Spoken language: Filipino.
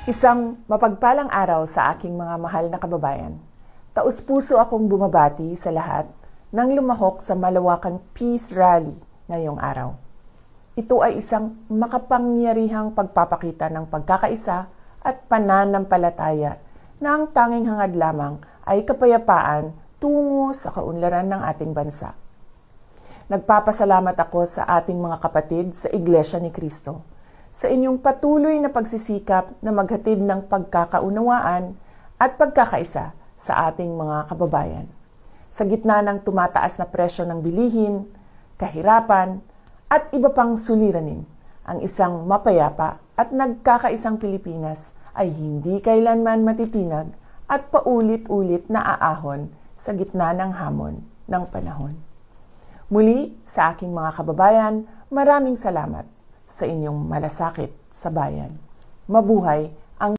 Isang mapagpalang araw sa aking mga mahal na kababayan. Taus-puso akong bumabati sa lahat nang lumahok sa malawakang Peace Rally ngayong araw. Ito ay isang makapangyarihang pagpapakita ng pagkakaisa at pananampalataya na ang tanging hangad lamang ay kapayapaan tungo sa kaunlaran ng ating bansa. Nagpapasalamat ako sa ating mga kapatid sa Iglesia ni Cristo sa inyong patuloy na pagsisikap na maghatid ng pagkakaunawaan at pagkakaisa sa ating mga kababayan. Sa gitna ng tumataas na presyo ng bilihin, kahirapan, at iba pang suliranin, ang isang mapayapa at nagkakaisang Pilipinas ay hindi kailanman matitinag at paulit-ulit na aahon sa gitna ng hamon ng panahon. Muli, sa aking mga kababayan, maraming salamat sa inyong malasakit sa bayan. Mabuhay